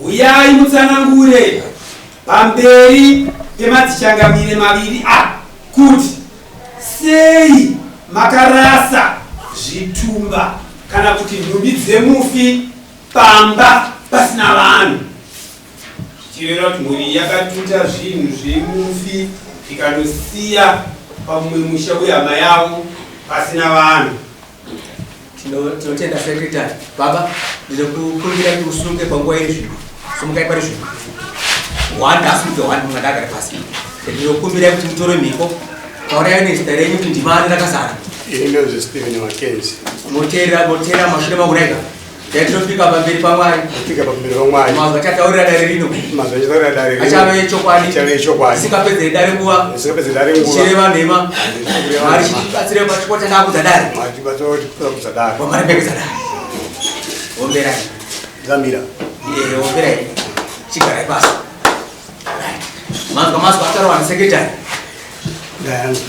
uyai mutsanangure pamberi pemadzichangamire maviri kuti sei makarasa zvitumba kana kuti nhumbi dzemufi pamba pasina vanhu. Chireva kuti mhuri yakatuta zvinhu zvemufi ikandosiya pamumwe musha wehama yavo pasina vanhu. Tinotenda secretary. Baba, ndinokukumbira kuti usunge panguva yezvinhu. Sumukai pari zvinhu. One asunge one mungadagara pasi. Ndinokumbira kuti mutore mhiko. Kaurai nezita renyu kuti ndimani rakazara. Inonzi Stephen Mackenzie. Motera mashure makurega. Tinofika pamberi paMwari. Kufika pamberi paMwari. Mazwa chataurira dare rino. Mazwa chataurira dare rino. Achave chokwadi. Achave chokwadi. Sikapedze dare nguva. Sikapedze dare nguva. Chireva nhema. Mwari chibatsire pachikoro chandakudza dare. Mwari chibatsire kudza dare. Wamari pekudza dare. Omberai. Zamira. Omberai. Chigarai pasi. Mazwa atarowa secretary. Ndayanga.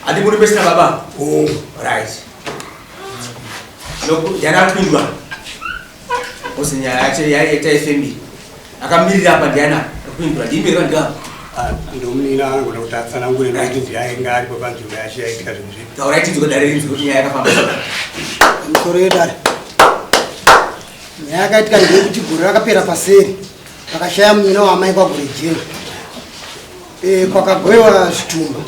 Adi muri pesina baba? Right. Jana twindwa. Osinya yaita FMB. Akamirira apa ndiana twindwa ndimirwa nga. Ndomnina ngona kutatsana ngure kuti yainga ari pabantu yashiyika zvimwe. Alright ndikudare kuti yakafamba. Mukoreda. Yakaitika ndekuti guru rakapera paseri. Pakashaya mwina wamai kwagurejeni. Kwakagwewa zvitumba.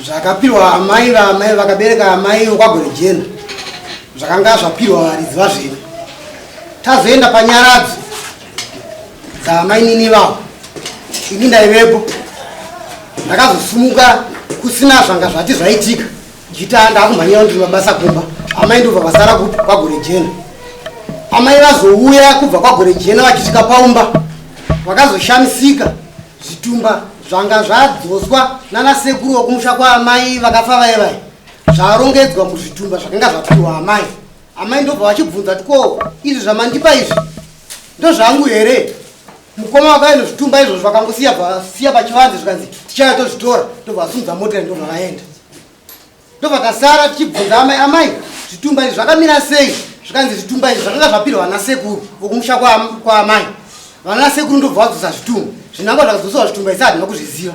Zvakapirwa amai vakabereka amai kwagorejena. Zvakanga zvapirwa varidzi vazvina. Tazoenda panyaradzo dzaamai nini vavo. Ini ndaivepo. Ndakazosumuka kusina zvanga zvati zvaitika. Ndichita ndakumhanyira kuti mabasa kumba. Amai ndobva vasara kwagorejena. Amai vazouya kubva kwagorejena vachisvika paumba. Vakazoshamisika. Zvitumba zvanga zvadzoswa nana sekuru wokumusha kwaamai vakafa vaivai zvarongedzwa muzvitumba zvakanga zvapirwa amai. Amai ndobva vachibvunza kuti ko izvi zvamandipa izvi ndozvangu here. Mukoma wakaenda zvitumba izvozvo vakangosiya pachivanze zvikanzi tichauya tozvitora ndobva vasumudza mota ndobva vaenda. Ndobva tasara tichibvunza amai zvitumba izvi zvakamira sei. Zvikanzi zvitumba izvi zvakanga zvapirwa vana sekuru wokumusha kwaamai. Vana sekuru ndobva vadzosa zvitumba. Zvinangwa zvakadzoswa zvitumba izvi handina kuzviziva.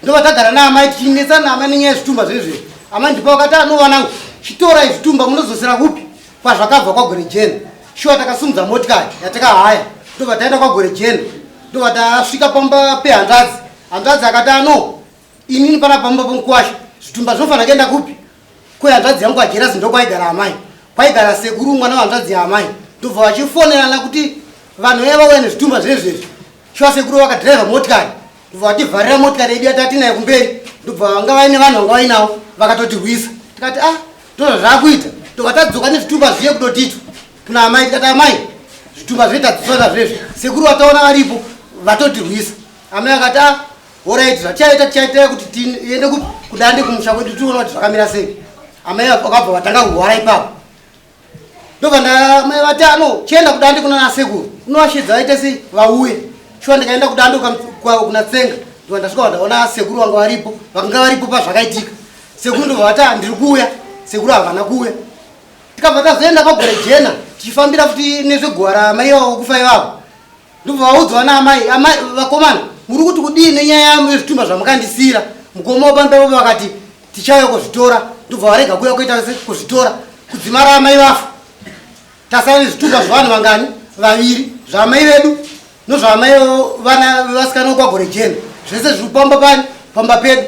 Ndobva tagara naamai tichinetsana naamai nenyaya yezvitumba zvezve. Amai ndipo vakati vanangu chitora izvitumba munozosera kupi kwazvakabva kwagorejena. Shuwa takasumudza motikari yatakahaya. Ndobva taenda kwagorejena. Ndobva tasvika pamba pehandadzi. Handadzi akati inini pana pamba pomukwasha zvitumba zvinofanira kuenda kupi. Kwehandadzi yangu ajerasi ndokwaigara amai. Kwaigara sekuru mwana wahandadzi yaamai. Ndobva vachifonerana kuti vanhu vaya vauya nezvitumba zvezvezvi. Shuwa sekuru vakadhiraivha motikari. Ndobva vativharira motikari yedu yatati nayo kumberi. Ndobva vanga vaine vanhu vanga vainawo vakatotirwisa. Tikati ndozvo zvaakuita. Ndobva tadzoka nezvitumba zviye kutotitwa kuna amai. Tikati amai zvitumba zvetadzosona zvezvi. Sekuru vataona varipo vatotirwisa. Amai akati alright zvachaita kuti tiende kudande kumusha kwedu tione kuti zvakamira sei. Amai vakabva vatanga kuhwara ipapo. Ndobva amai vati chienda kudande kuna nasekuru unovashedza vaite sei vauye. Shuwa ndikaenda kudande kuna tsenga ndobva ndasvika ndaona sekuru vanga varipo vakanga varipo pazvakaitika. Sekuru ndobva vati ndiri kuuya. Sekuru havana kuuya. Tikabva tazoenda kwagorejena tichifambira futi nezveguva ramai vavo kufa ivavo. Ndobva vaudzwa naamai vakomana muri kuti kudii nenyaya yezvitumba zvamakandisira. Mukoma wapambepo vakati tichauya kuzvitora. Ndobva varega kuuya kuita kuzvitora kudzimara amai vafa. Tasara nezvitumba zvavanhu vangani vaviri zvaamai vedu nozvaamai vana vevasikana kwagorejena. Zvese zviri pamba pedu.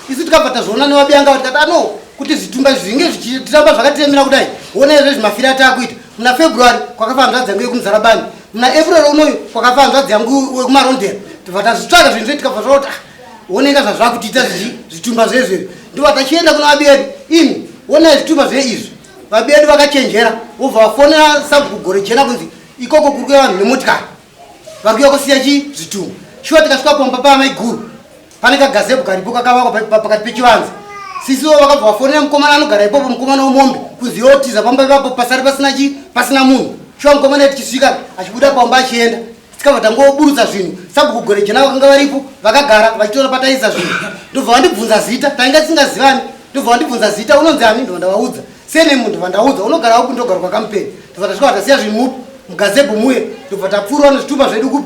Isu tikabva tazviona nevabianga tikati kuti zvitumba izvi zvinge zvichitamba zvakatiremera kudai. Ona izvezvi mafiri atakuita. Muna February kwakafa hanzvadzi yangu yekumuzarabani. Muna April unoyu kwakafa hanzvadzi yangu wekumarondera. Tibva tazvitsvaga zvinhu zve tikabva zvoti oneka zvazvakutiita zvitumba zvezvezvi. Ndobva tachienda kuna vabedu. Ini ona zvitumba zveizvi. Vabedu vakachenjera vobva vafonera sabhukugorejena kunzi ikoko kuri kuya vanhu nemotikari. Vakuya kusiya zvitumba. Shuwa tikasvika pamba paamai guru. Pane kagazebo karipo kakavakwa pakati pechivanze. Sisiwo vakabva vafonera mukomana anogara ipopo mukomana womombe kunzi yotiza pamba ipapo pasari pasina munhu. Shuwa mukomana yedu tichisvika achibuda pamba achienda. Tikabva tangoburutsa zvinhu sabhukugorejena vakanga varipo vakagara vachitora pataisa zvinhu. Ndobva vandibvunza zita tainga tisingazivani. Ndobva vandibvunza zita unonzi ani ndobva ndavaudza. sene munhu vandaudza unogara uku ndogara kwakampeni tobva tasvika tasiya zvinhu mugazebho muye tobva tapfuura nezvitumba zvedu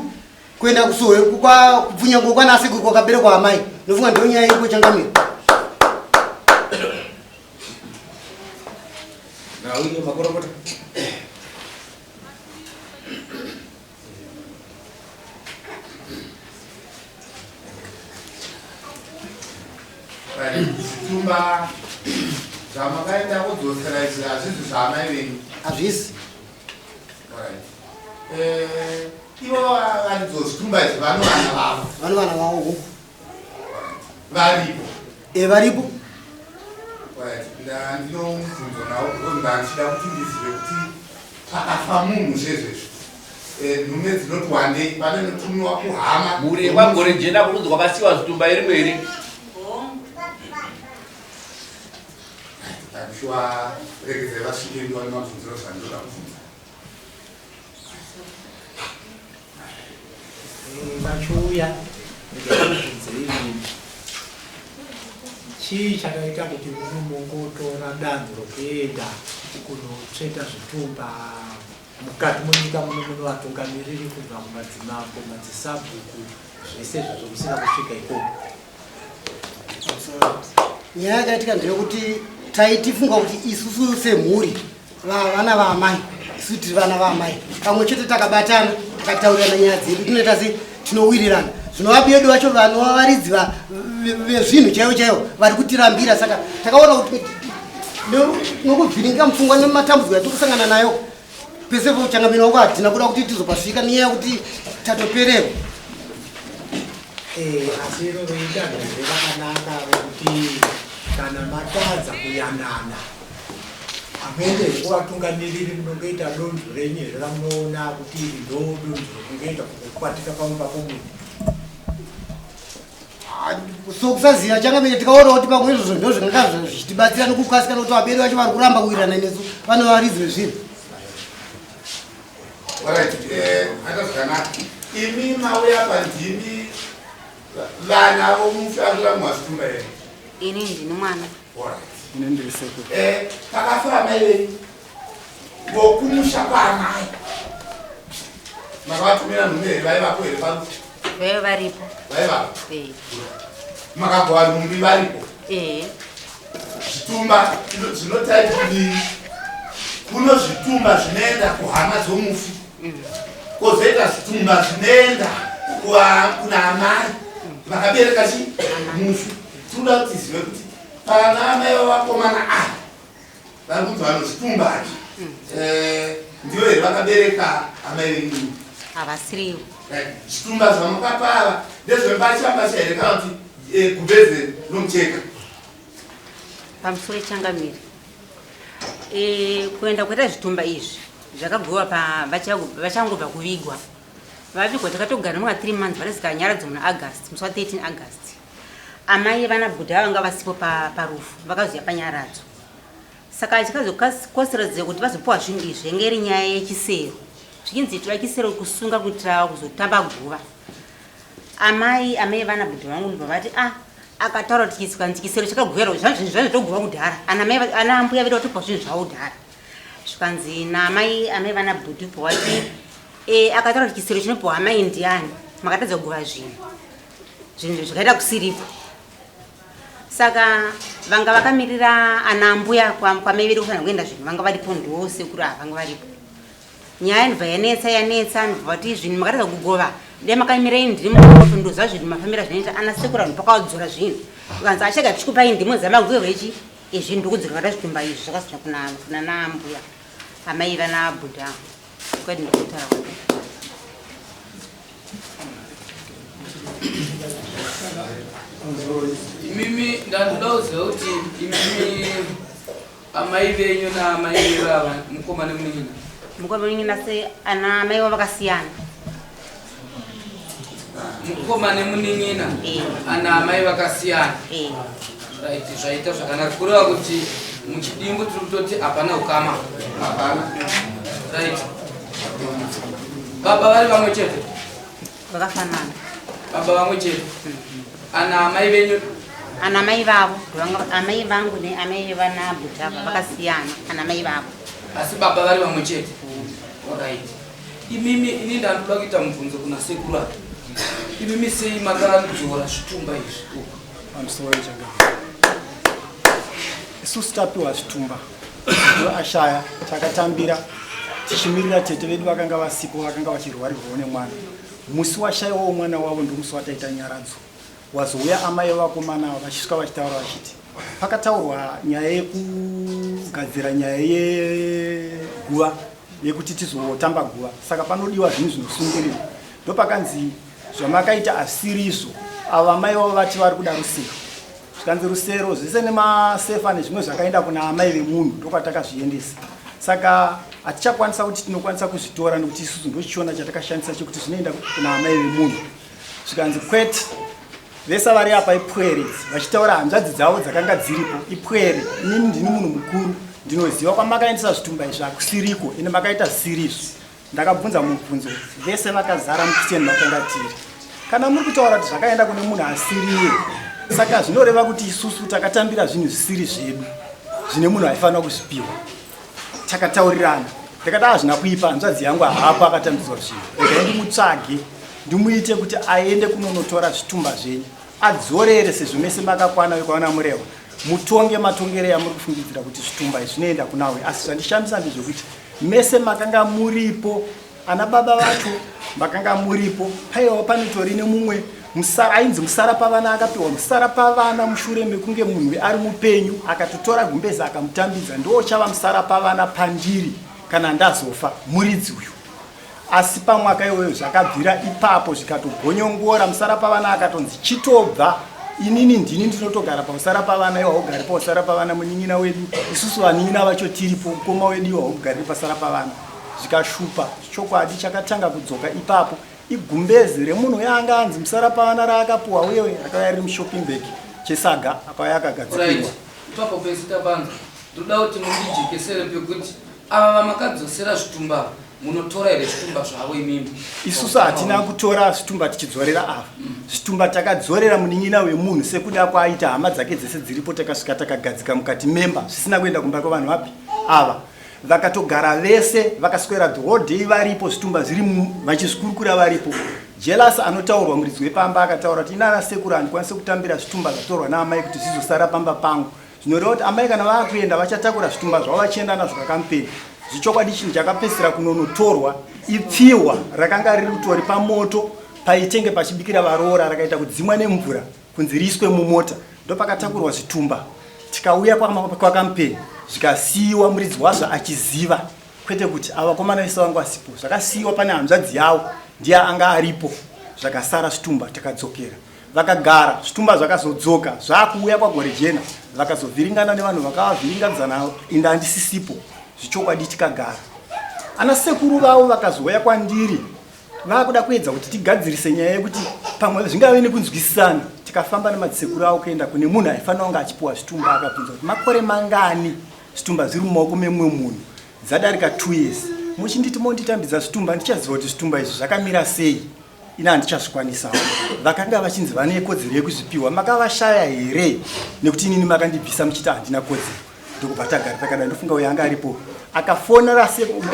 kuenda kusuhe kubvunyango kwanasi kwakaberekwa amai nofunga ndiyo nyaya iri kuchangamira nauyo makorokota zvitumba zvamakaenda kudzosera izvi hazvisi zvaamai venyu hazvisi ivo varidzo zvitumba izvi vano vana vavo vano vana vavo varipo varipo ndinomubvunzo nawo ndandichida kuti ndizive kuti pakafa munhu zvezvezvo nhume dzinoti wandei pane notumiwa kuhama murema gore jena kunonzi kwakasiwa zvitumba rimwe here andishuwa regedzai vasvike ndiwane mabvunziro zvandoda kubvunza vachiuya ndikabvunzei chii chakaita kuti munomongotora danho rokuenda kunotsveta zvitumba mukati munyika muno muno vatungamiriri kubva kumadzimambo madzisabhuku zvese zvazvo musina kusvika ikoko nyaya yakaitika ndeyekuti taitifunga kuti isusu semhuri vana vaamai isu tiri vana vaamai pamwe chete takabatana takataurirana nyaya dzedu tinoita se tinowirirana zvino vabedu vacho vanovavaridzi vezvinhu chaivo chaivo vari kutirambira saka takaona kuti nokuvhiringa mupfungwa nematambudziko yatiri kusangana nayo pese pauchangamira wako hatina kuda kuti tizopasvika nenyaya yekuti tatopererwa asi iro roita zvese rakanaka rokuti kana matadza kuyanana amene kuvatungamiriri munongoita donzvo renyu zveramunoona kuti iri ndo donzvo rokungoita kukwatika pamwe pako munhu sokusaziva changamire tikaona kuti pamwe izvozvo ndo zvinganga zvichitibatsira nokukasika nokuti vabereki vacho vari kuramba kuwirirana nesu vane varidzi vezvinhu atazvakanaka imi mauya pandimi vana vomufarira mumazvitumba here ini ndini mwana pakafa amai venyu vokumusha kwaamai makavatumira nhume here vaivapo here parufu vaive varipo vaivapo makagova nhumbi varipo zvitumba zvinotaikudii kuno zvitumba zvinoenda kuhama dzomufi kozoita zvitumba zvinoenda kuna amai vakabereka chi mufi tinoda kuti zive kuti pana amai vavakomana vari kunzi vano zvitumba achi ndivo here vakabereka amai venyu havasiriwo zvitumba zvamukapa ava ndezvembachambasha here kana kuti gubeze nomucheka pamusoro changamiri kuenda kuita zvitumba izvi zvakagova vachangobva kuvigwa vavigwa takatogara mwa 3 months varisika nyaradzo muna august musi wa 13 august amai vana budha vanga vasipo parufu vakazoya panyaradzo saka chikazokosera kuti vazopiwa zvinhu izvi yenge iri nyaya yechisero zvichinzi tura chisero kusunga kuitira kuzotamba guva amai vana budha vangu ndibva vati akataura kuti chisero chakaguvera zvinhu zvazvitoguva kudhara ana ambuya vedu vatopa zvinhu zvavo kudhara zvikanzi naamai vana budha po vati akataura kuti chisero chinopiwa amai ndiani makatadza kuguva zvinhu zvakaita kusiripo saka vanga vakamirira ana ambuya kwamai vedu kufanira kuenda zvinhu vanga varipo ndosekuru vanga varipo nyaya ndibva yanetsa ndibva kuti zvinhu makatadza kugova dai makamirai ndiri munotondoza zvinhu mafambira zvinoita ana sekuru vanhu pakawadzora zvinhu ukanzi achaga tichikupai ndimo zamagwirwa ichi zvinhu ndikudzira kata zvitumba izvi zvakasina kuna naambuya amai vana budha kwati ndikutaura kwati imimi ndandoda kuziva kuti imimi amai venyu naamai vava mukoma nemunin'ina mukoma nemunin'ina se ana amai vavo vakasiyana mukoma nemunin'ina ana amai vakasiyana right zvaita zvakanaka kureva kuti muchidimbu tiri kutoti hapana ukama hapana right baba vari vamwe chete vakafanana baba vamwe chete ana amai venyu ana mai vavo amai vangu neamai vana bhutava vakasiyana ana mai vavo asi baba vari vamwe chete. Alright, imimi ini ndanoda kuita mubvunzo kuna sekuru ake. Imimi sei makadzora zvitumba izvi? isusu tapiwa zvitumba ashaya takatambira tichimirira tete vedu vakanga vasipo vakanga vachirwarirwawo nemwana. Musi washaiwawo mwana wavo ndomusi wataita nyaradzo. Wazouya amai vakomana vachisvika vachitaura vachiti pakataurwa nyaya yekugadzira nyaya yeguva yekuti tizotamba guva, saka panodiwa zvinhu zvinosungirira. Ndopakanzi zvamakaita asirizvo ava mai vavo vati vari kuda rusero. Zvikanzi rusero zvese nemasefa nezvimwe zvakaenda kuna amai vemunhu ndokwatakazviendesa. Saka hatichakwanisa kuti tinokwanisa kuzvitora nekuti isusu ndochiona chatakashandisa chekuti zvinoenda kuna amai vemunhu. Zvikanzi kwete vese vari apa ipwere vachitaura hanzvadzi dzavo dzakanga dziripo ipwere. Inini ndini munhu mukuru ndinoziva kwamakaendesa zvitumba izvi hakusiriko ine makaita sirizvo. Ndakabvunza mubvunzo vese vakazara mukicheni makanga tiri. Kana muri kutaura kuti zvakaenda kune munhu asiriye, saka zvinoreva kuti isusu takatambira zvinhu zvisiri zvedu zvine munhu aifanira kuzvipiwa. Takataurirana ndikati hazvina kuipa hanzvadzi yangu hapo akatambidzwa zvinhu, regai ndimutsvage ndimuite kuti aende kunonotora zvitumba zvenyu adzorere sezvo mese makakwana vekaona mureva mutonge matongere amuri kufungidzira kuti zvitumba izvi zvinoenda kunawe. Asi zvandishambisa ndezvokuti mese makanga muripo, ana baba vacho makanga muripo, paiva panitori nemumwe ainzi musara pavana akapiwa musara pavana mushure mekunge munhu ari mupenyu akatotora gumbezi akamutambidza ndochava musara pavana pandiri kana ndazofa muridzi uyu. Asi pamwaka iyoyo zvakabvira ipapo zvikatogonyongora musara pavana akatonzi chitobva inini ndini ndinotogara pamusara pavana iwo haugari pamusara pavana munin'ina wedu isusu vanin'ina vacho tiripo mukoma wedu iwo haugariri pasara pavana. Zvikashupa chokwadi chakatanga kudzoka ipapo igumbezi remunhu yanga anzi musara pavana raakapuwa uyewe rakauya riri mushopping bag chesaga akauya akagadzikirwa. Ipapo pesi tapanza ndoda kuti mundijekesere pekuti ava vamakadzosera zvitumba munotora here zvitumba zvavo imimi? Isusu hatina kutora zvitumba tichidzorera ava. Zvitumba takadzorera munin'ina wemunhu sekuda kwaita hama dzake dzese dziripo takasvika takagadzika mukati memba zvisina kuenda kumba kwavanhu vapi ava. Vakatogara vese vakaswera the whole day varipo zvitumba zviri vachizvikurukura varipo. Jealous anotaurwa muridzi wepamba akataura kuti inana sekuru handikwanise kutambira zvitumba zvatorwa naamai kuti zvizosara pamba pangu. Zvinoreva kuti amai kana vakuenda vachatakura zvitumba zvavo vachienda nazvo kakampeni. Zvichokwadi chinhu chakapedzisira kunonotorwa ipfihwa rakanga riri kutori pamoto paitenge pachibikira varoora rakaita kudzimwa nemvura kunzi riiswe mumota. Ndopakatakurwa zvitumba tikauya kwakampeni zvikasiyiwa muridzi wazvo achiziva kwete kuti avakomana vese vangu vasipo. Zvakasiyiwa pane hanzvadzi yavo ndiye anga aripo. Zvakasara zvitumba takadzokera vakagara zvitumba zvakazodzoka zvakuuya kwagore jena vakazovhiringana nevanhu vakavavhiringadza navo inde handisisipo. Zvichokwadi tikagara ana sekuru vavo vakazouya kwandiri vakuda kuedza kuti tigadzirise nyaya yekuti pamwe zvingave nekunzwisisana. Tikafamba nemadzisekuru avo kuenda kune munhu aifanira kunge achipiwa zvitumba. Akabvunza kuti makore mangani zvitumba zviri mumaoko memumwe munhu? Dzadarika 2 years. Muchinditi monditambidza zvitumba ndichaziva kuti zvitumba izvi zvakamira sei ina handichazvikwanisawo. Vakanga vachinzi vane kodzero yekuzvipiwa makavashaya here nekuti inini makandibvisa muchiti handina kodzero? Ndokubva tagara takada ndofunga uyo anga aripo akafonera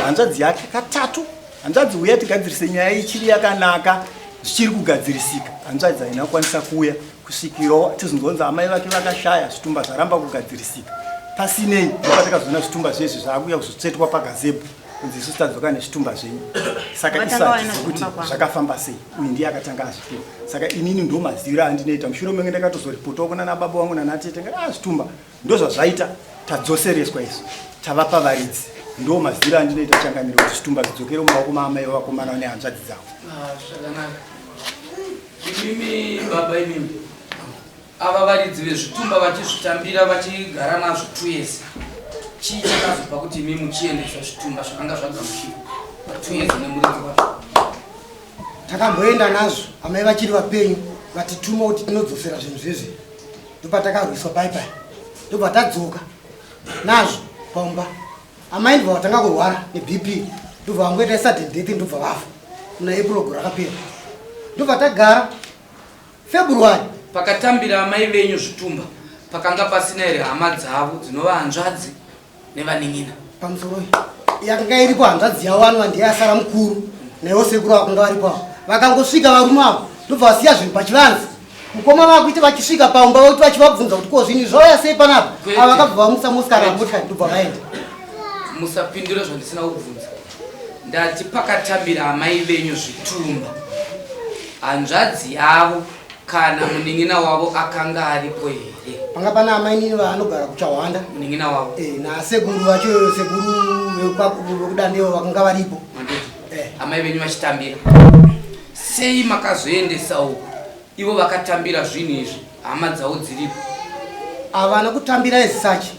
hanzvadzi yake katatu. Hanzvadzi uya tigadzirise nyaya ichiri yakanaka zvichiri kugadzirisika. Hanzvadzi haina kukwanisa kuuya kusvikirawo tizonzonza amai vake vakashaya zvitumba zvaramba kugadzirisika. Pasinei ndopatakazoona zvitumba zvizvi zvaakuuya kuzotsvetwa pagazebo kunzi isusu tadzoka nezvitumba zvenyu. Saka isati kuti zvakafamba sei uyu ndiye akatanga azvipiwa. Saka inini ndomaziviro andinoita mushure menge ndakatozoripotawo kuna nababa vangu nanatete ngati zvitumba ndozvazvaita tadzosereswa izvo tavapa varidzi. Ndo maziviro andinoita changaniro kuti zvitumba zvidzokere mumaoko maamai vakomana nehanzvadzi dzavo. Zvakanaka. Imimi baba imimi ava varidzi vezvitumba vachizvitambira vachigara nazvo 2 years. Chii chakazopa kuti imimi muchiendesa zvitumba zvakanga zvagamuchirwa 2 years nemuridzi wacho? Takamboenda nazvo amai vachiri vapenyu vatituma kuti tinodzosera zvinhu zvezvi. Ndopatakarwiswa paipai ndobva tadzoka nazvo pamba. Amai ndobva vatanga kurwara neBP ndobva vangoita sudden death ndobva vafa muna April rakapera. Ndobva tagara February pakatambira amai venyu zvitumba pakanga pasina here hama dzavo dzinova hanzvadzi nevaning'ina pamusoro yakanga iripo hanzvadzi yawanwa ndiye asara mukuru naiwo sekuru vakanga varipo vakangosvika varume avo ndobva vasiya zvinhu pachivanze mukoma vakuita vachisvika paumba voti vachivabvunza kuti ko zvinhu zvauya sei panapa ava vakabva vamusa mosikari amotikari ndobva vaenda musapindure zvandisina kubvunza ndati pakatambira amai venyu zvitumba hanzvadzi yavo kana muning'ina wavo akanga aripo here panga pana amainini vaanogara kuchahwanda muning'ina wavo nasekuru vacho sekuru vekudandewo vakanga varipo amai venyu vachitambira sei makazoendesa uku ivo vakatambira zvinhu izvi hama dzavo dziripo havana kutambira ezisachi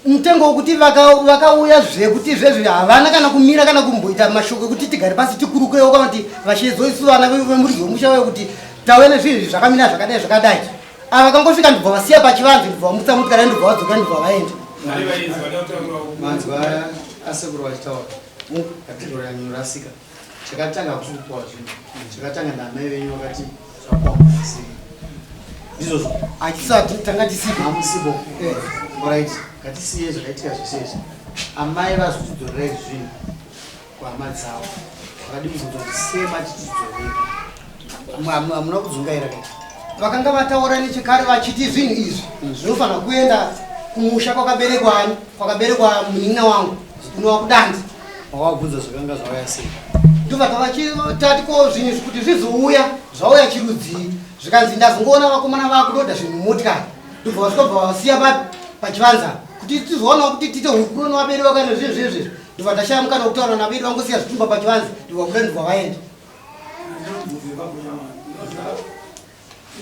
mutengo wekuti vakauya zvekuti zvezvi havana kana kumira kana kumboita mashoko ekuti tigare pasi tikurukewo kana kuti vachezoisu vana vemurigi wemusha wekuti tauya nezvinhu zvakamira zvakadai zvakadai ava vakangosvika ndibva vasiya pachivanze ndibva vamutsa motikari ndibva vadzoka ndibva vaenda manzwa aya asekuru vachitaura kategori yanyu rasika chakatanga kusupuwa zvinhu chakatanga naamai venyu vakati zvakwamasi ndizvozvo achisati tanga tisipo hamusipo right ngatisiye zvakaitika zvese izvi amai vazotidzorerai zvinhu kuhama dzavo vakadi muzotodisema titidzorera hamuna kudzungaira kai vakanga vataura nechekare vachiti zvinhu izvi zvinofanira kuenda kumusha kwakaberekwa munin'ina wangu unova kudandi wakavabvunza zvakanga zvauya sei ndobva vachitatiko zvinhu izvi kuti zvizouya zvauya chirudzii zvikanzi ndazongoona vakomana vakutoda zvinhu mumotikari ndobva vasvika vasiya pachivanza kuti tizoonawo kuti tite hukuru nevabereki kana zvinhu zvezvezvi ndobva tashaya mukana wokutaura navedu vangosiya zvitumba pachivanza ndobva kuda ndobva vaenda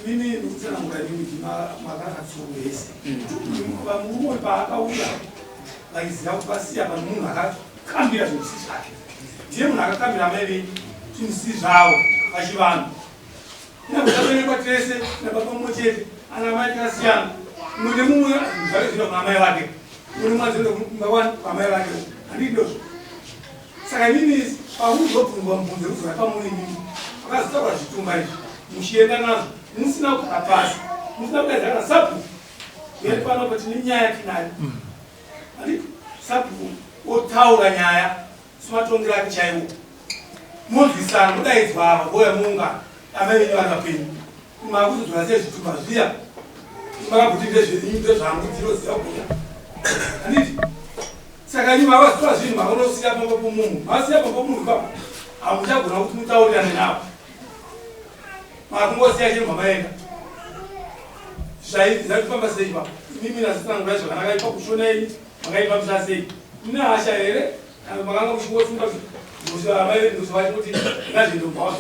Mimi nikutsana mukadimiti makakatsokwese murume paakauya vaiziva kuti vasiya pano munhu akakambira zvinhu si zvake ndiye munhu akakambira amai venyu zvinhu si zvavo pachivanhu inakusaberekwa tese nababa mumwe chete ana amai tikasiyana mumwe nemumwe zvake zvino kuamai vake mune mwanzendo kumba wani kuamai vake handidozvo saka inini pakuzobvunzwa mubvunze kuzora pamune nini akazotaura zvitumba izvi muchienda nazvo musina kugara pasi musina kuedza kana sabhuku yeri pano kuti nenyaya tinayo handiti sabhuku otaura nyaya simatongero ake chaiwo monzwisana mudaidzwa ava voya muungano amai venyu vari vapenyu makuzodzora sei zvitumba zviya makaguti ndezvangu dzinoziva kuya handiti saka ini mavazitora zvinhu makanosiya pamba pomunhu masiya pamba pomunhu ipapo hamuchagona kuti mutaurirane navo makungosiya chiri mamaenda zvaifamba sei ipapo imimi nasitsangurai zvakanaka ipa kushonai makaipamisa sei mune hasha here makanga muchingosunga amai vedu vachi kuti ngazvindombao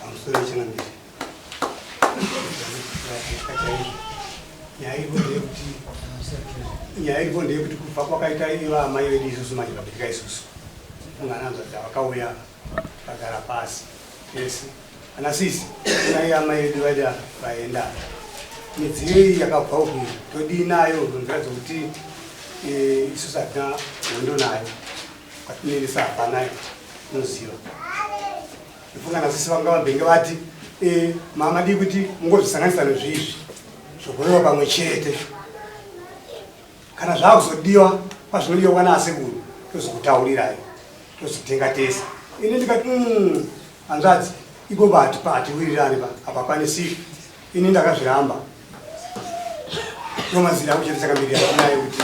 amusoro echinambiri nyaya iripo ndeyekuti kubva kwakaita iva amai vedu isusu manje vabetika isusu ungananzva dzavakauya vagara pasi ese ana sisi nai amai vedu vaida vaenda midziyo iyi yakabva uku todii nayo nonziradza kuti isusu hatina hondo nayo kwatinendesa hapanayo noziva ifunga nasisi vanga vabhenge vati mama dii kuti mungozvisanganisa nezvizvi zvokurewa pamwe chete kana zvakuzodiwa pazvinodiwa naasekuru tozokutaurirai tozitenga tese ini ndikati hanzvadzi iko patiwirirani apa kwanisi ini ndakazviramba nomazira akuchete chakamiri atinayo kuti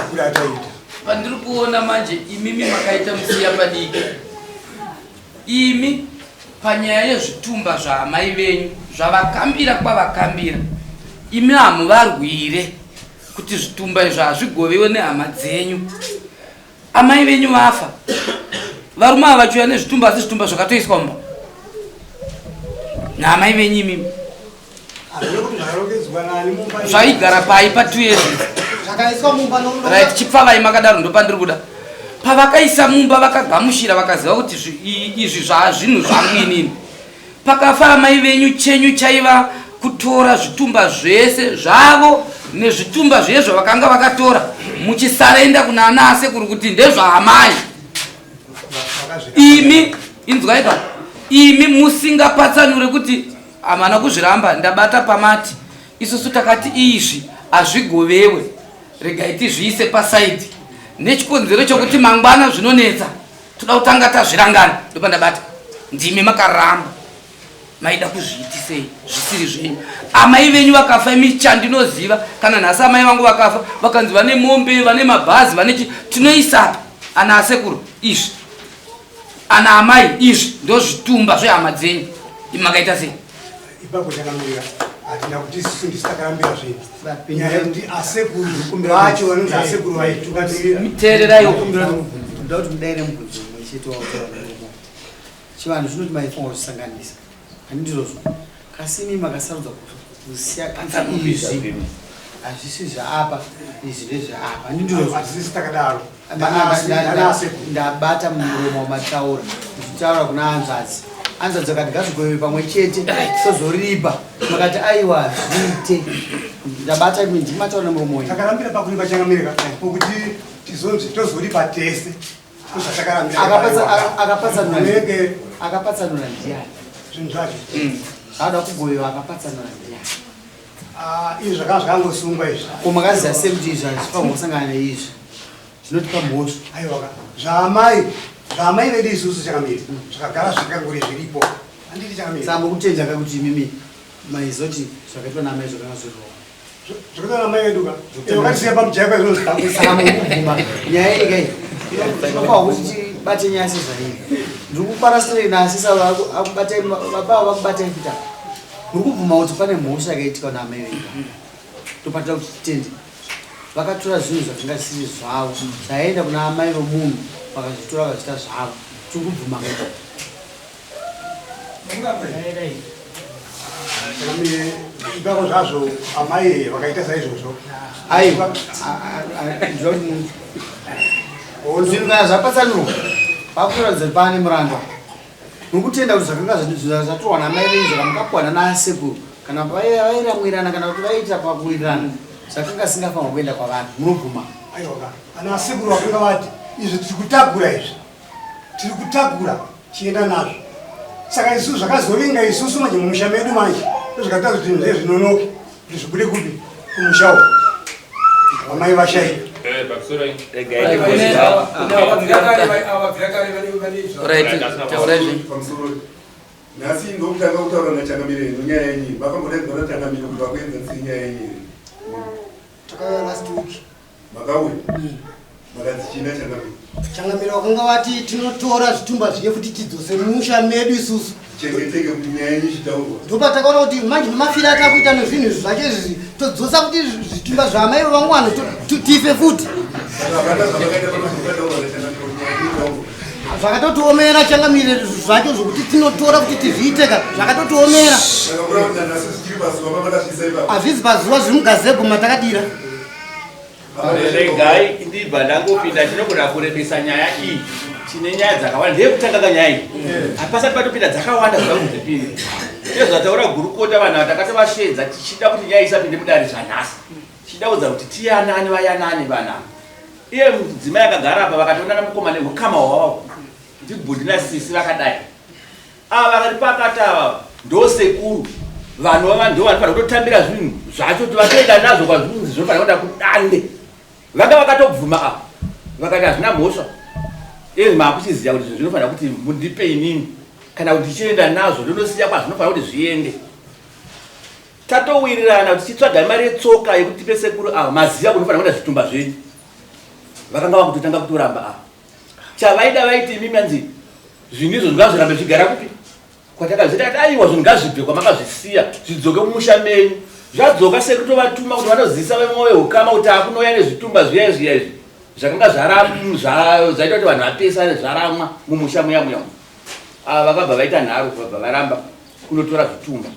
kuri ataita pandiri kuona manje imimi makaita musiya padiki imi panyaya yezvitumba zvaamai venyu zvavakambira kwavakambira imi hamuvarwire kuti zvitumba izvo hazvigovewo nehama dzenyu amai venyu vafa varume ava vachiuya nezvitumba asi zvitumba zvakatoiswa mumba naamai venyu imimi zvaigara pai pa2 years right chipfavai makadaro ndopandiri kuda pavakaisa mumba vakagamushira vakaziva kuti izvi zvazvinhu zvangu inini pakafa amai venyu chenyu chaiva kutora zvitumba zvese zvavo nezvitumba zvezvo vakanga vakatora muchisarenda kuna ana asekuru kuti ndezvaamai imi inzwaika imi musingapatsanure kuti amana kuzviramba ndabata pamati isusu takati izvi azvigovewe regai tizviise pasaidi nechikonzero chokuti mangwana zvinonetsa toda kutanga tazvirangana ndopa ndabata ndimi makaramba maida kuzviitisei zvisiri zvenyu. Amai venyu vakafa imi chandinoziva kana nhasi amai vangu vakafa vakanzi vane mombe vane mabhazi vane tinoisapa ana asekuru izvi ana amai izvi ndo zvitumba zvehama dzenyu imakaita sei ipapo takamira hatina kuti isusu ndisitakarambira zvinhu nyaya yekuti asekuru vacho vanonzi asekuru vaitukatirira miteererayo ndoda kuti mudaire mubvunzo umwe chete wautauraomo chivanhu zvinoti maifanwa kuchisanganisa handizvozvo kasi imi makasarudza kusiya izvi hazvisi zvaapa izvi ndezvaapa handizvozvo takadaro ndabata muromo wamataura ndichitaura kuna hanzvadzi hanzvadzi akati ngazvigovewe pamwe chete tozoripa makati aiwa zviite ndabata imi ndimataura nemuromo wenyu takarambira pakuri pachangamirika pokuti tizonzi tozoripa tese akapatsanura ndiani zvinhu zvacho ada kugovewa akapatsanura ndiani izvi zvakanga zvakangosungwa izvi komakaziva semuti izvi hazvifanwa kusangana neizvi zvinotipa mhosva aiwaka zvaamai vedu isusu chakamiri zvakagara zvikangori zviripo handiti chakamiri samba kutendaka kuti imimi maizoti zvakaitwa namai zvakanga zviripo zvakaitwa namai veduka wakatisiya pamujaiko izvozvosama nyaya ikai inofanwa kuti tibate nyaya sezvaii ndiri kuparasirei nasisa akubatai baba vakubatai kuita muri kubvuma kuti pane mhosva yakaitika naamai vedu topatira kuti titende vakatora zvinhu zvazvinga zvisiri zvavo zvaenda kuna amai vomunhu vakazvitora vachiita zvavo tiri kubvuma ipapo zvazvo amai vakaita saizvozvo aiwa zvinhu kana zvapatsanurwa vakutoratidza kuti pane muranda muri kutenda kuti zvakanga zvatorwa namai venyu zvakamukakwana naasekuru kana vairamwirana kana kuti vaita pakuwirirana zvakanga singafanwa kuenda kwavanhu munobvuma aiwaka ana asekuru vakanga vati izvi tiri kutagura izvi tiri kutagura chienda nazvo saka isusu zvakazovinga isusu manje mumusha medu manje zvikata kuti zvinhu zvinonoke kuti zvibude kupi kumushawo vamai vashaika nhasi ndokutanga kutaura nachangamire nyaya yenyu makambodaigona changamire kuti vakuenza sei nyaya yenyu takauya last week makauya makanzi china changamire changamire wakanga vati tinotora zvitumba zvike kuti tidzose mumusha medu isusu chengeteke kuti nyaya yenyu chitaurwa ndopa takaona kuti manje nemafira atakuita nezvinhu zvacho izvi todzosa kuti zvitumba zvamai vamwana tife futi zvakatotiomera changamire zvacho zvokuti tinotora kuti tizviiteka zvakatotiomera hazvizi pazuva zviri mugazebo matakadira regai ndibva ndangopinda tinogona kurebesa nyaya iyi tine nyaya dzakawanda ndeyekutanga kanyaya iyi hapasati patopinda dzakawanda zvakudzipinda ndezvataura gurukota vanhu vatakatavashedza tichida kuti nyaya isapinde mudare zvanhasi tichidaudza kuti tiyanani vayanani vanhu iye mudzimai akagara apa vakatoona namukomana hukama hwavo ndibhudi nasisi vakadai ava vakati pakati ava ndosekuru vanhu vava ndo vanofanira kutotambira zvinhu zvacho kuti vatoenda nazvo kwazvinhu zvinofanira kuenda kudande vanga vakatobvuma apa vakati hazvina mhosva iye maakuchiziva kuti zvinhu zvinofanira kuti mundipe inini kana kuti tichienda nazvo ndinosiya kwazvinofanira kuti zviende tatowirirana kuti tichitsvaga mari yetsoka yekuti tipe sekuru ava maziva kunofanira kuenda zvitumba zvenyu vakanga vakutotanga kutoramba apa chavaida vaiti imimi anzi zvinhu izvo zvingazvirambe zvigara kupi kwatakazita kuti aiwa zvinhu ngazvibve kwamakazvisiya zvidzoke mumusha menyu zvadzoka sekutovatuma kuti vanozivisa vemwe vehukama kuti hakunouya nezvitumba zviya zviya izvi zvakanga zvaita kuti vanhu vapesane zvaramwa mumusha muya ava vakabva vaita nharo vabva varamba kunotora zvitumba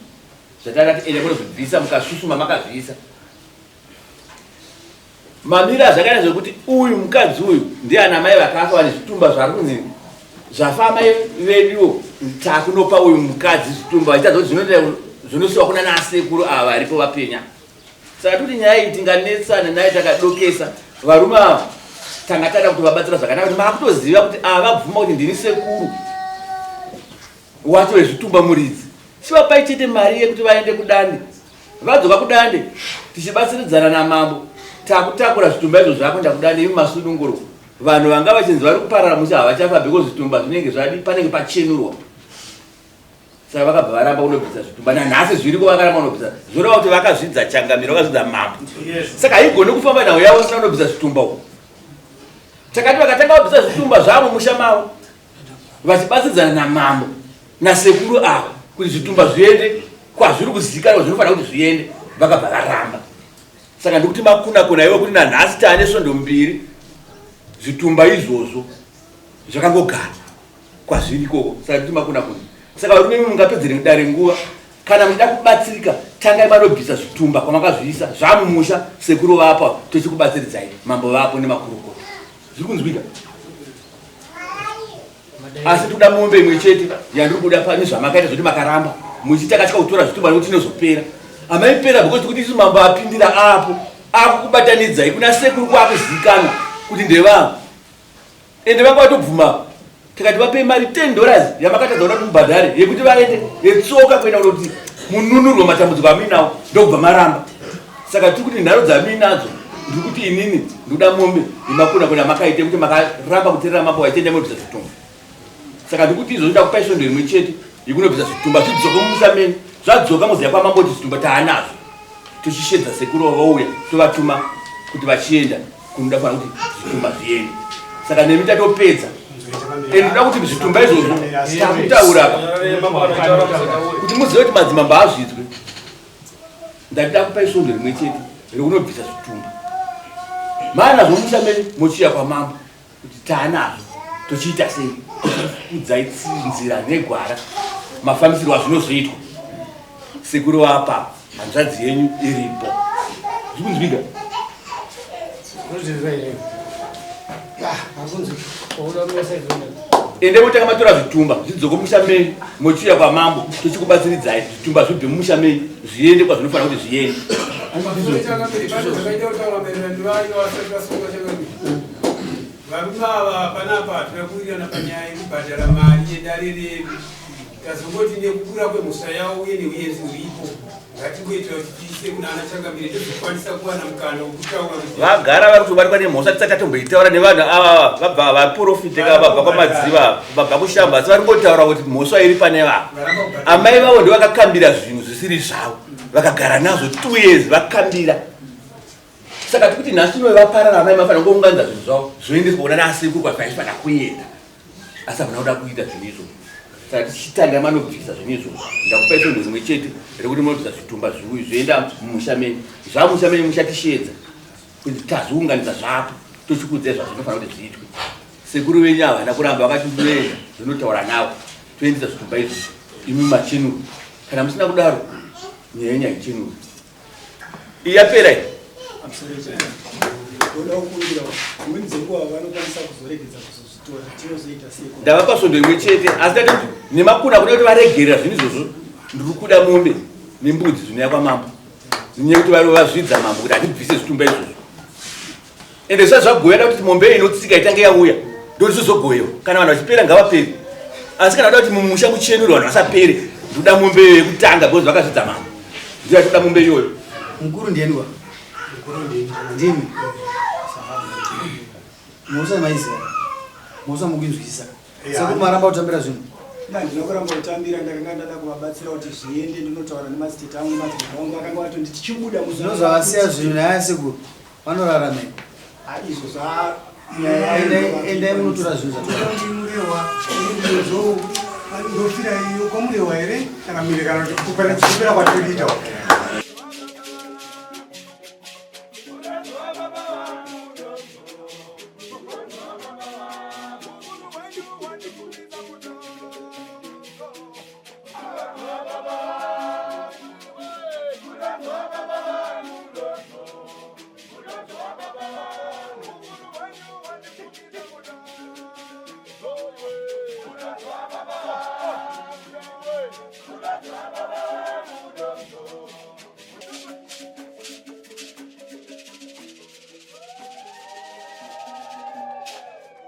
zvatakati ende kunozvibvisa mukasusuma makazviisa mamiri azvakaita zvekuti uyu mukadzi uyu ndiana mai vakafa vane zvitumba zvari kunzi zvafamai veduwo takunopa uyu mukadzi zvitumba vachitaza kuti zvinosiwa kuna nasekuru ava varipo vapenya saka kuti nyaya iyi tinganetsana naye takadokesa varume ava tanga tada kuti vabatsira zvakanaka kuti maakutoziva kuti ava vabvuma kuti ndini sekuru wacho wezvitumba muridzi chivapai chete mari yekuti vaende kudande. Vadzoka kudande tichibatsiridzana namambo takutakura zvitumba izvo zvakuenda kudande imi masununguro. Vanhu vanga vachinzi vari kuparara musi havachafa bheko zvitumba zvinenge zvadi panenge pachenurwa. Saka vakabva varamba kunobvisa zvitumba nanhasi zviriko vakaramba kunobvisa. Zvoreva kuti vakazvidza changamiro vakazvidza mambo. Saka haigoni kufamba nhau yavo isina kunobvisa zvitumba uko. Takati vakatanga kubvisa zvitumba zvavo musha mavo vachibatsidzana namambo nasekuru avo kuti zvitumba zviende kwazviri kuzivikanwa zvinofanira kuti zviende vakabva varamba. Saka ndikuti makuna iwo kuti nanhasi taane svondo mbiri zvitumba izvozvo zvakangogara kwazviri ikoko. Saka ndikuti makuna. Saka varume mungapedzere kudare nguva kana muchida kubatsirika tangai manobvisa zvitumba kwamakazviisa zvamumusha sekuru vapa tochikubatsiridzai mambo vapo nemakurukota. Zviri kunzwika? Asi toda mombe imwe chete yandiri kuda pane zvamakaita zvoti makaramba muchiti akatya kutora zvitumba nekuti inozopera. Amaipera because kuti isu mambo apindira apo akukubatanidzai kuna sekuru kwakuzivikanwa kuti ndevavo ende vanga vatobvuma tikati vape mari $10 yamakatadza kuda kumubhadhare yekuti vaende yetsoka kuenda kuti mununurwa matambudziko amuinawo ndokubva maramba. Saka tiri kuti nharo dzamuinadzo ndiri kuti inini ndoda mombe yemakuna makaite kuti makaramba kuteerera mambo vaitenda munobvisa zvitumba. Saka ndiri kuti izvo kupai svondo imwe chete yekunobvisa zvitumba zvidzoka mumusameni zvadzoka muziya kwamambo kuti zvitumba taanazvo tochishedza sekuru vauya tovatuma kuti vachienda kunoda kufanira kuti zvitumba zviende. Saka nemi tatopedza ndoda kuti zvitumba izvozvo takutaura kuti muzive kuti madzimambo azvidzwe. Ndatoda kupai svondo rimwe chete rekunobvisa zvitumba maanazvo musameni mochiya kwamambo kuti taanazvo tochiita sei kudzai nzira negwara mafambisirwo azvinozoitwa sekuru vapa hanzvadzi yenyu iripo. Zvikunzwika? Ende motanga matora zvitumba zvidzoko mumushameni mochiya kwamambo tochikubatsiridzai zvitumba zvibve mumushameni zviende kwazvinofanira kuti zviende. Varume ava panapa tirakurirana panyaya yekubhadhara mari yedare redu. Tazongoti nekukura kwemhosva yavo uye neuyenzi huripo ngatingoitira kuti tiise kuna ana Changamire tozokwanisa kuwana mukana wokutaura kuti vagara vari kutobatwa nemhosva tisati tatomboitaura nevanhu ava vabva vaprofiteka vabva kwamadziva vabva kushamba asi vari kungotaura kuti mhosva iri pane vavo. Amai vavo ndo vakakambira zvinhu zvisiri zvavo vakagara nazvo 2 years vakambira. Saka tikuti nhasi vaparara amai mafanira kungounganidza zvinhu zvavo zvoendeswa kuna nasekuru kwazvaifanira kuenda asi havana kuda kuita zvinhu izvo. Saka tichitanga manobvisa zvinhu izvozvo ndakupai svondo rimwe chete rekuti munobvisa zvitumba zviuyu zvoenda mumushameni zvamushameni mushatishedza kuti tazounganidza zvapo tochikudzai zvazvinofanira kuti zviitwe. Sekuru venyu havana kuramba vakatienda zvinotaura navo toendesa zvitumba izvi imi machenuru kana musina kudaro nyaya yenyu haichenuru iyapera iyi. Ndavapa svondo imwe chete asi tati nemakuna kuda kuti varegerera zvinhu izvozvo ndiri kuda mombe nembudzi zvinouya kwamambo zinyaya kuti vazvidza mambo kuti hatibvise zvitumba izvozvo. Ende zvisati zvagoya da kuti mombe inotsika itange yauya ndoti zvizogoyewa kana vanhu vachipera ngavaperi asi kana da kuti mumusha muchenuru vanhu vasapere ndoda mombe yekutanga because vakazvidza mambo ndira toda mombe iyoyo. Mukuru ndienwa ndimi musa maiziva musa mukunzwisisa sekumaramba kutambira zvinhu ndinokuramba kutambira ndakanga ndada kuvabatsira kuti zviende ndinotaura nemasiteti angu nemadzibaba angu akanga vatoti tichibuda zvinozvavasiya zvinhu naya sekuru vanorarame izvo endai munotora zvinhu ndofira iyo kwamurewa here Changamire kana kuti kupera kwatiriita